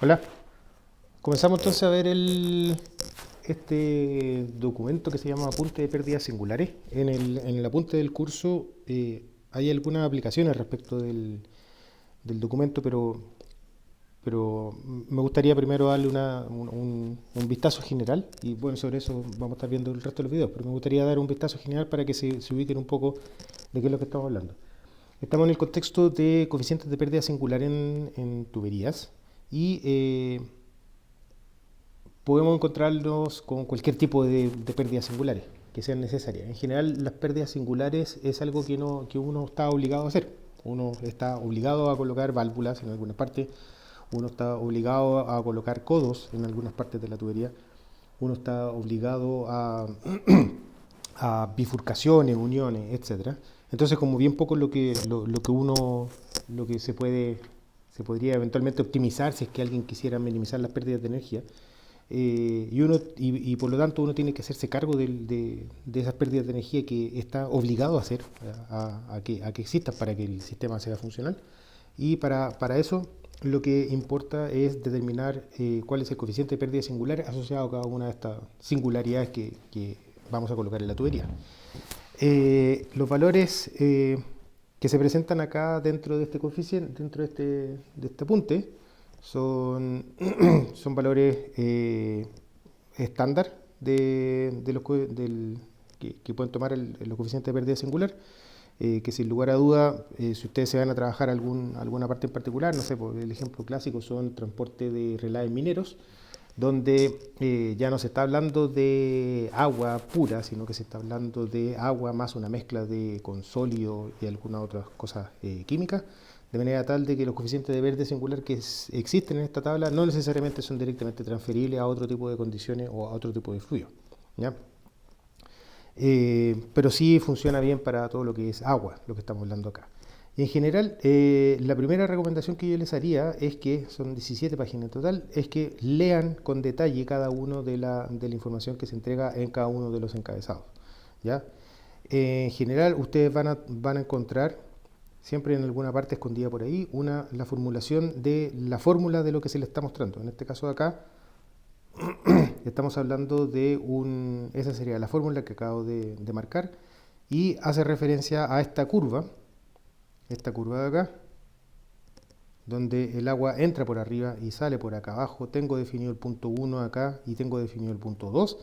Hola, comenzamos entonces a ver este documento que se llama Apunte de Pérdidas Singulares. En el apunte del curso hay algunas aplicaciones respecto del documento, pero me gustaría primero darle un vistazo general y bueno, sobre eso vamos a estar viendo el resto de los videos, pero me gustaría dar un vistazo general para que se ubiquen un poco de qué es lo que estamos hablando. Estamos en el contexto de coeficientes de pérdida singular en tuberías y podemos encontrarnos con cualquier tipo de pérdidas singulares que sean necesarias. En general, las pérdidas singulares es algo que uno está obligado a hacer. Uno está obligado a colocar válvulas en algunas partes, uno está obligado a colocar codos en algunas partes de la tubería, uno está obligado a bifurcaciones, uniones, etcétera. Entonces, como bien poco lo que se podría eventualmente optimizar si es que alguien quisiera minimizar las pérdidas de energía, y por lo tanto uno tiene que hacerse cargo de esas pérdidas de energía que está obligado a hacer, a que existan para que el sistema sea funcional. Y para eso lo que importa es determinar cuál es el coeficiente de pérdida singular asociado a cada una de estas singularidades que vamos a colocar en la tubería. Los valores que se presentan acá dentro de este coeficiente, dentro de este apunte, son, son valores estándar que pueden tomar los coeficientes de pérdida singular, que sin lugar a duda, si ustedes se van a trabajar alguna parte en particular, no sé, por el ejemplo clásico son transporte de relaves mineros, donde ya no se está hablando de agua pura, sino que se está hablando de agua más una mezcla con sólido y algunas otras cosas químicas, de manera tal de que los coeficientes de pérdida singular que existen en esta tabla no necesariamente son directamente transferibles a otro tipo de condiciones o a otro tipo de fluido, ¿ya? Pero sí funciona bien para todo lo que es agua, lo que estamos hablando acá. Y en general, la primera recomendación que yo les haría es que, son 17 páginas en total, es que lean con detalle cada uno de la información que se entrega en cada uno de los encabezados, ¿ya? En general, ustedes van a encontrar, siempre en alguna parte escondida por ahí, la formulación de la fórmula de lo que se les está mostrando. En este caso de acá, estamos hablando esa sería la fórmula que acabo de marcar, y hace referencia a esta curva de acá, donde el agua entra por arriba y sale por acá abajo. Tengo definido el punto 1 acá y tengo definido el punto 2,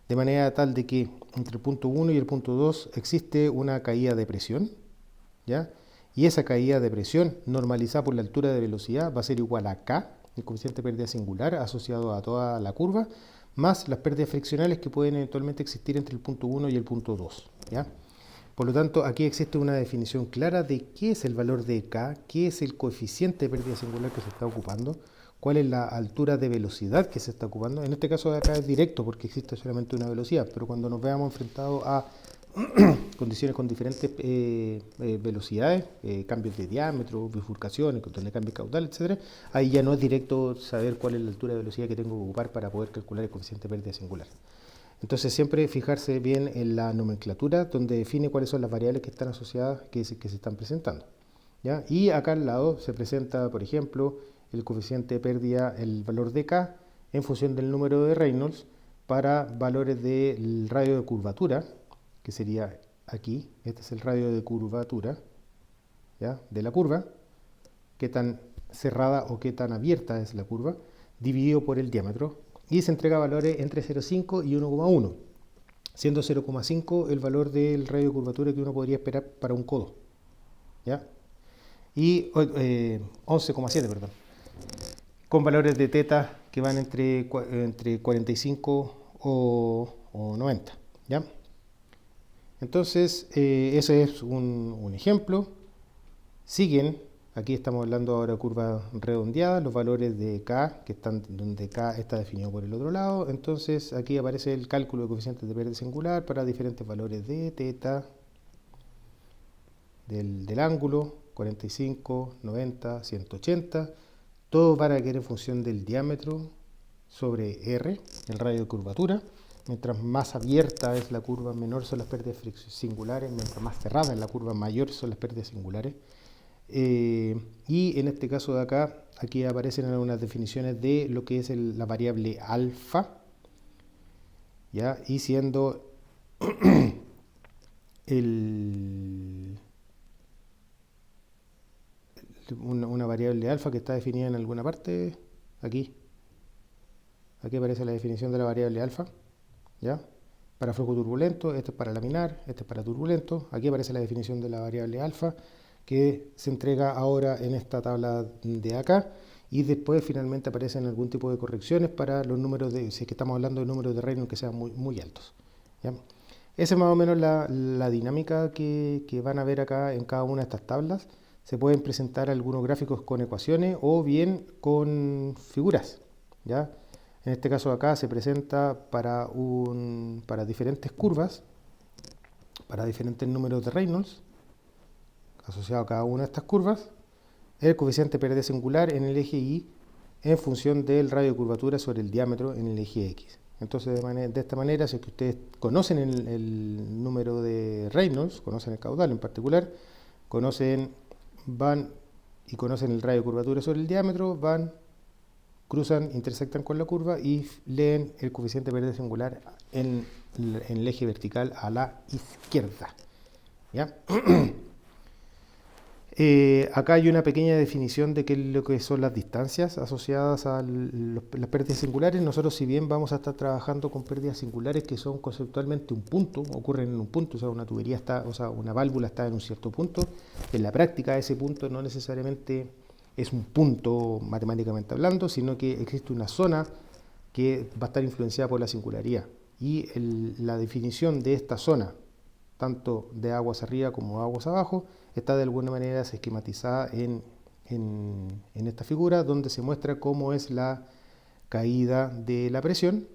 de manera tal de que entre el punto 1 y el punto 2 existe una caída de presión, ¿ya? Y esa caída de presión normalizada por la altura de velocidad va a ser igual a K, el coeficiente de pérdida singular asociado a toda la curva, más las pérdidas friccionales que pueden eventualmente existir entre el punto 1 y el punto 2, ¿ya? Por lo tanto, aquí existe una definición clara de qué es el valor de K, qué es el coeficiente de pérdida singular que se está ocupando, cuál es la altura de velocidad que se está ocupando. En este caso de acá es directo porque existe solamente una velocidad, pero cuando nos veamos enfrentados a condiciones con diferentes velocidades, cambios de diámetro, bifurcaciones, control de cambio caudal, etc., ahí ya no es directo saber cuál es la altura de velocidad que tengo que ocupar para poder calcular el coeficiente de pérdida singular. Entonces siempre fijarse bien en la nomenclatura donde define cuáles son las variables que están asociadas, que se están presentando, ¿ya? Y acá al lado se presenta, por ejemplo, el coeficiente de pérdida, el valor de K, en función del número de Reynolds para valores del radio de curvatura, que sería aquí. Este es el radio de curvatura, ¿ya?, de la curva, qué tan cerrada o qué tan abierta es la curva, dividido por el diámetro, y se entrega valores entre 0,5 y 1,1, siendo 0,5 el valor del radio de curvatura que uno podría esperar para un codo, ¿ya? Y 11,7, perdón, con valores de teta que van entre 45 o 90, ¿ya? Entonces, ese es un ejemplo. Siguen, aquí estamos hablando ahora de curvas redondeadas, los valores de K, que están donde K está definido por el otro lado. Entonces, aquí aparece el cálculo de coeficientes de pérdida singular para diferentes valores de teta, del ángulo, 45, 90, 180. Todo van a quedar en función del diámetro sobre R, el radio de curvatura. Mientras más abierta es la curva, menor son las pérdidas singulares. Mientras más cerrada es la curva, mayor son las pérdidas singulares. Y en este caso de acá, aquí aparecen algunas definiciones de lo que es la variable alfa, ¿ya? Y siendo una variable alfa que está definida en alguna parte, aquí aparece la definición de la variable alfa, ¿ya? Para flujo turbulento, este es para laminar, este es para turbulento. Aquí aparece la definición de la variable alfa que se entrega ahora en esta tabla de acá, y después finalmente aparecen algún tipo de correcciones para los números de, si es que estamos hablando de números de Reynolds que sean muy altos, ¿ya? Esa es más o menos la dinámica que van a ver acá en cada una de estas tablas. Se pueden presentar algunos gráficos con ecuaciones o bien con figuras, ¿ya? En este caso acá se presenta para diferentes curvas, para diferentes números de Reynolds, asociado a cada una de estas curvas, el coeficiente PRD singular en el eje Y en función del radio de curvatura sobre el diámetro en el eje X. Entonces, de esta manera, si es que ustedes conocen el número de Reynolds, conocen el caudal en particular, conocen el radio de curvatura sobre el diámetro, cruzan, intersectan con la curva y leen el coeficiente PRD singular en el eje vertical a la izquierda, ¿ya? Acá hay una pequeña definición de qué es lo que son las distancias asociadas a las pérdidas singulares. Nosotros, si bien vamos a estar trabajando con pérdidas singulares que son conceptualmente un punto, ocurren en un punto, o sea, una tubería una válvula está en un cierto punto, en la práctica ese punto no necesariamente es un punto matemáticamente hablando, sino que existe una zona que va a estar influenciada por la singularidad. Y la definición de esta zona, tanto de aguas arriba como de aguas abajo, está de alguna manera esquematizada en esta figura, donde se muestra cómo es la caída de la presión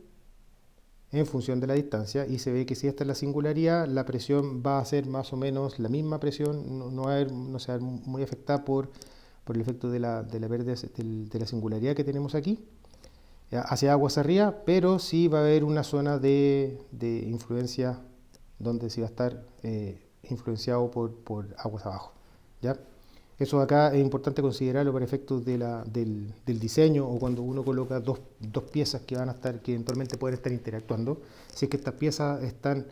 en función de la distancia, y se ve que si esta es la singularidad, la presión va a ser más o menos la misma presión, no se va a ver muy afectada por el efecto de la pérdida de la singularidad que tenemos aquí, hacia aguas arriba, pero sí va a haber una zona de influencia donde sí va a estar influenciado por aguas abajo, ¿ya? Eso acá es importante considerarlo para efectos del diseño, o cuando uno coloca dos piezas que eventualmente pueden estar interactuando. Si es que estas piezas están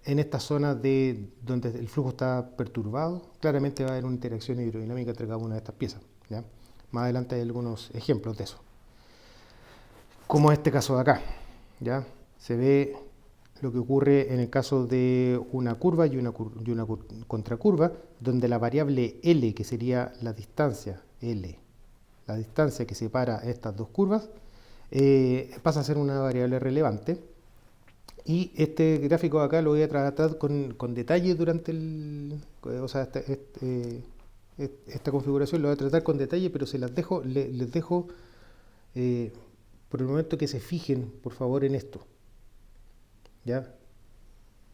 en esta zona donde el flujo está perturbado, claramente va a haber una interacción hidrodinámica entre cada una de estas piezas, ¿ya? Más adelante hay algunos ejemplos de eso, como este caso de acá, ¿ya? Se ve lo que ocurre en el caso de una curva y una contracurva, donde la variable L, que sería la distancia L, la distancia que separa estas dos curvas, pasa a ser una variable relevante. Y este gráfico acá lo voy a tratar con detalle durante esta configuración lo voy a tratar con detalle, pero les dejo por el momento que se fijen, por favor, en esto, ¿ya?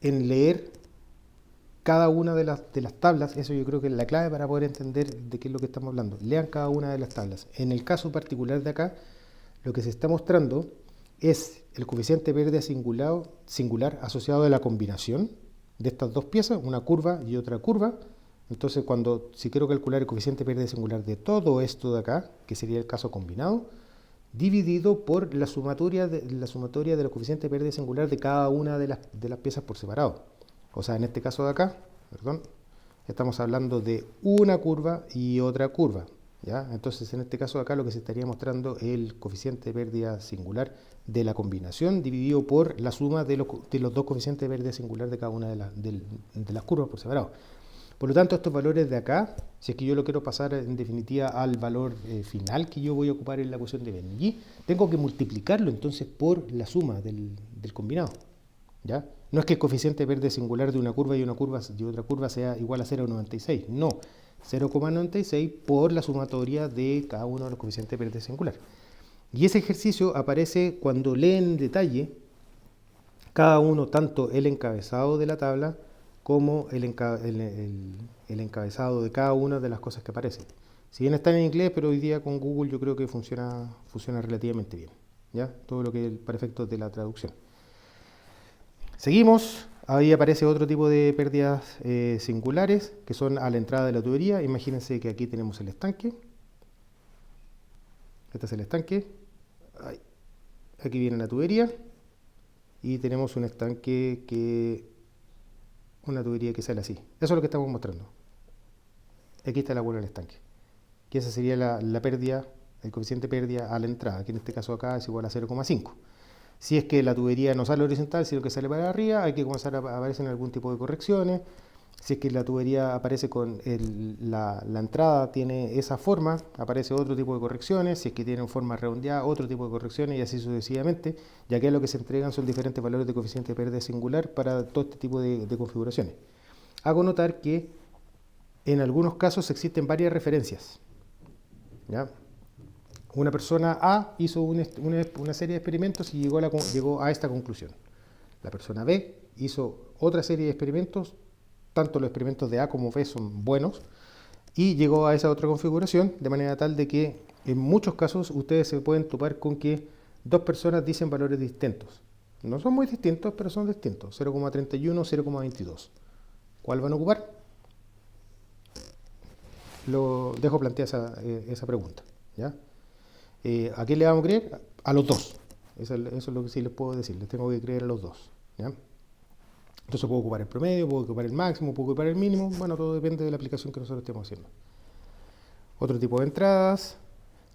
En leer cada una de las tablas. Eso yo creo que es la clave para poder entender de qué es lo que estamos hablando. Lean cada una de las tablas. En el caso particular de acá, lo que se está mostrando es el coeficiente PRD singular asociado a la combinación de estas dos piezas, una curva y otra curva. Entonces, si quiero calcular el coeficiente PRD singular de todo esto de acá, que sería el caso combinado, dividido por la sumatoria de los coeficientes PRD singular de cada una de las piezas por separado. O sea, en este caso de acá, estamos hablando de una curva y otra curva, ¿ya? Entonces, en este caso de acá lo que se estaría mostrando es el coeficiente de pérdida singular de la combinación dividido por la suma de los dos coeficientes de pérdida singular de cada una de las curvas por separado. Por lo tanto, estos valores de acá, si es que yo lo quiero pasar en definitiva al valor final que yo voy a ocupar en la ecuación de Bernoulli, tengo que multiplicarlo entonces por la suma del combinado, ¿ya? No es que el coeficiente de pérdida singular de una curva y otra curva sea igual a 0,96, no, 0,96 por la sumatoria de cada uno de los coeficientes de pérdida singular. Y ese ejercicio aparece cuando leen en detalle cada uno, tanto el encabezado de la tabla como el encabezado de cada una de las cosas que aparecen. Si bien está en inglés, pero hoy día con Google yo creo que funciona relativamente bien, ¿ya? Todo lo que es para efectos de la traducción. Seguimos. Ahí aparece otro tipo de pérdidas singulares, que son a la entrada de la tubería. Imagínense que aquí tenemos el estanque. Este es el estanque. Aquí viene la tubería. Y tenemos una tubería que sale así. Eso es lo que estamos mostrando. Aquí está la bola del estanque. Que esa sería la pérdida, el coeficiente de pérdida a la entrada, que en este caso acá es igual a 0,5. Si es que la tubería no sale horizontal, sino que sale para arriba, hay que comenzar a aparecer algún tipo de correcciones. Si es que la tubería aparece con la entrada, tiene esa forma, aparece otro tipo de correcciones. Si es que tiene forma redondeada, otro tipo de correcciones y así sucesivamente, ya que lo que se entregan son diferentes valores de coeficiente de pérdida singular para todo este tipo de configuraciones. Hago notar que en algunos casos existen varias referencias. ¿Ya? Una persona A hizo una serie de experimentos y llegó a esta conclusión. La persona B hizo otra serie de experimentos, tanto los experimentos de A como B son buenos, y llegó a esa otra configuración, de manera tal de que en muchos casos ustedes se pueden topar con que dos personas dicen valores distintos. No son muy distintos, pero son distintos, 0,31, 0,22. ¿Cuál van a ocupar? Lo dejo planteada esa pregunta. ¿Ya? ¿A quién le vamos a creer? A los dos. Eso es lo que sí les puedo decir. Les tengo que creer a los dos. ¿Ya? Entonces puedo ocupar el promedio, puedo ocupar el máximo, puedo ocupar el mínimo. Bueno, todo depende de la aplicación que nosotros estemos haciendo. Otro tipo de entradas.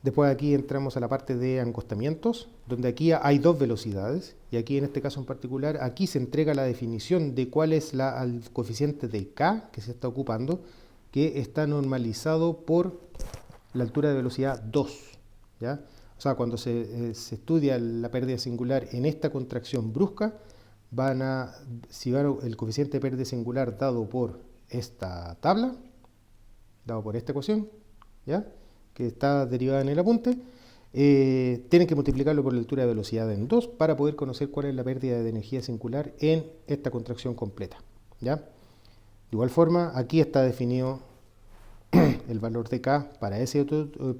Después aquí entramos a la parte de encostamientos, donde aquí hay dos velocidades. Y aquí en este caso en particular, aquí se entrega la definición de cuál es el coeficiente de K que se está ocupando, que está normalizado por la altura de velocidad 2. ¿Ya? O sea, cuando se estudia la pérdida singular en esta contracción brusca, si van el coeficiente de pérdida singular dado por esta tabla, dado por esta ecuación, ¿ya? Que está derivada en el apunte, tienen que multiplicarlo por la altura de velocidad en 2 para poder conocer cuál es la pérdida de energía singular en esta contracción completa. ¿Ya? De igual forma, aquí está definido el valor de K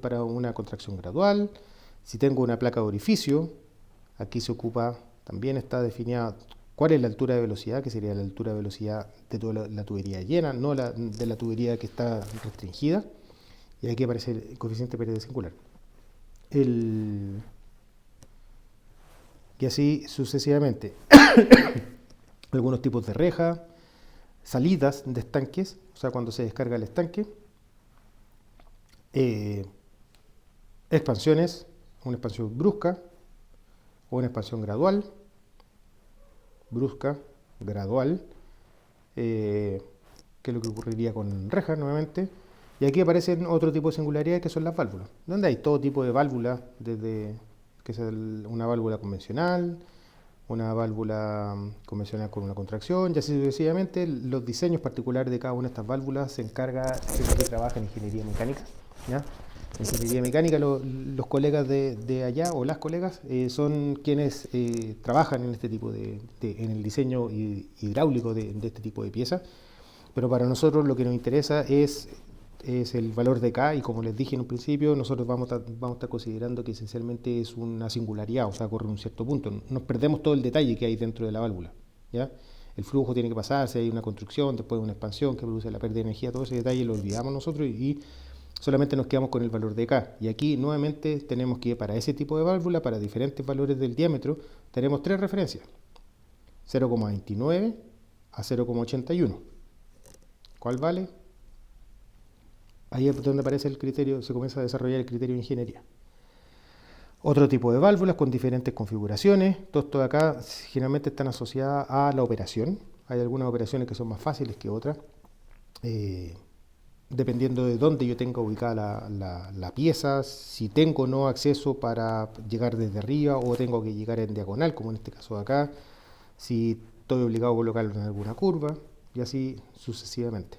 para una contracción gradual. Si tengo una placa de orificio, aquí se ocupa, también está definida cuál es la altura de velocidad, que sería la altura de velocidad de toda la tubería llena, no de la tubería que está restringida. Y aquí aparece el coeficiente de pérdida singular. Y así sucesivamente. Algunos tipos de reja, salidas de estanques, o sea, cuando se descarga el estanque. Expansiones, una expansión brusca o una expansión gradual, brusca, gradual, que es lo que ocurriría con rejas nuevamente. Y aquí aparecen otro tipo de singularidades que son las válvulas, donde hay todo tipo de válvulas, desde que es una válvula convencional, una válvula convencional con una contracción, y así sucesivamente. Los diseños particulares de cada una de estas válvulas se encarga gente que trabaja en ingeniería mecánica. ¿Ya? En ingeniería mecánica los colegas de allá o las colegas son quienes trabajan en este tipo en el diseño hidráulico de este tipo de piezas. Pero para nosotros lo que nos interesa es el valor de K, y como les dije en un principio, nosotros vamos a estar considerando que esencialmente es una singularidad, o sea, corre un cierto punto. Nos perdemos todo el detalle que hay dentro de la válvula. ¿Ya? El flujo tiene que pasarse, hay una construcción, después una expansión que produce la pérdida de energía, todo ese detalle lo olvidamos nosotros y solamente nos quedamos con el valor de K. Y aquí nuevamente tenemos que para ese tipo de válvula, para diferentes valores del diámetro, tenemos tres referencias: 0,29 a 0,81. ¿Cuál vale? Ahí es donde aparece el criterio, se comienza a desarrollar el criterio de ingeniería. Otro tipo de válvulas con diferentes configuraciones. Todo esto de acá generalmente están asociadas a la operación. Hay algunas operaciones que son más fáciles que otras, dependiendo de dónde yo tenga ubicada la pieza, si tengo o no acceso para llegar desde arriba o tengo que llegar en diagonal, como en este caso de acá, si estoy obligado a colocarlo en alguna curva, y así sucesivamente.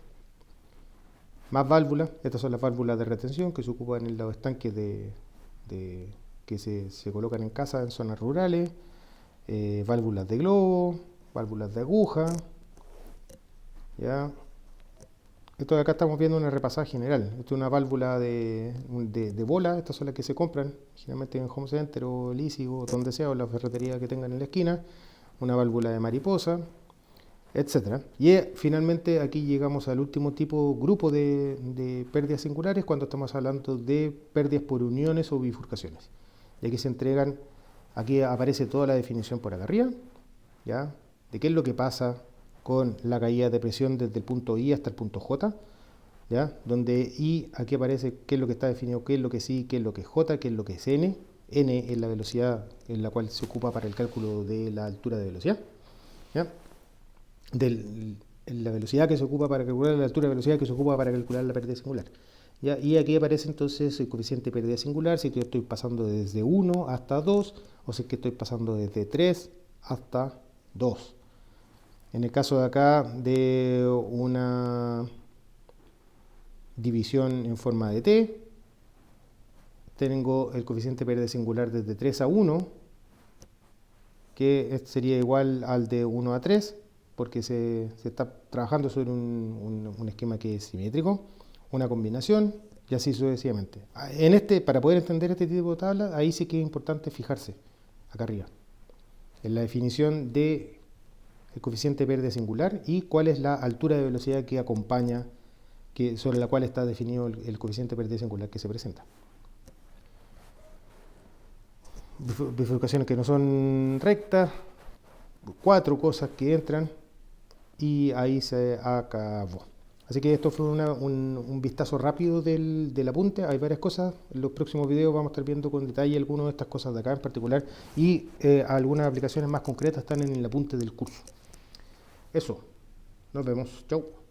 Más válvulas, estas son las válvulas de retención que se ocupan en los estanques que se colocan en casa en zonas rurales, válvulas de globo, válvulas de aguja. ¿Ya? Esto de acá estamos viendo una repasada general. Esto es una válvula de bola, estas son las que se compran generalmente en Home Center o Lisi o donde sea, o la ferretería que tengan en la esquina. Una válvula de mariposa, etcétera. Y finalmente aquí llegamos al último grupo de pérdidas singulares cuando estamos hablando de pérdidas por uniones o bifurcaciones. Y aquí se entregan, aquí aparece toda la definición por acá arriba, ¿ya? De qué es lo que pasa con la caída de presión desde el punto I hasta el punto J, ¿ya? Donde I aquí aparece qué es lo que está definido, qué es lo que es I, qué es lo que es J, qué es lo que es N. N es la velocidad en la cual se ocupa para el cálculo de la altura de velocidad, ¿ya? La velocidad que se ocupa para calcular la altura de velocidad que se ocupa para calcular la pérdida singular. ¿Ya? Y aquí aparece entonces el coeficiente de pérdida singular, si yo estoy pasando desde 1 hasta 2, o si es que estoy pasando desde 3 hasta 2. En el caso de acá de una división en forma de t, tengo el coeficiente de pérdida singular desde 3 a 1, que sería igual al de 1 a 3, porque se está trabajando sobre un esquema que es simétrico, una combinación, y así sucesivamente. Para poder entender este tipo de tabla, ahí sí que es importante fijarse, acá arriba, en la definición del coeficiente de pérdida singular y cuál es la altura de velocidad que acompaña, sobre la cual está definido el coeficiente de pérdida singular que se presenta. Bifurcaciones que no son rectas, 4 cosas que entran y ahí se acabó. Así que esto fue un vistazo rápido del apunte. Hay varias cosas. En los próximos videos vamos a estar viendo con detalle algunas de estas cosas de acá en particular y algunas aplicaciones más concretas están en el apunte del curso. Eso. Nos vemos. Chau.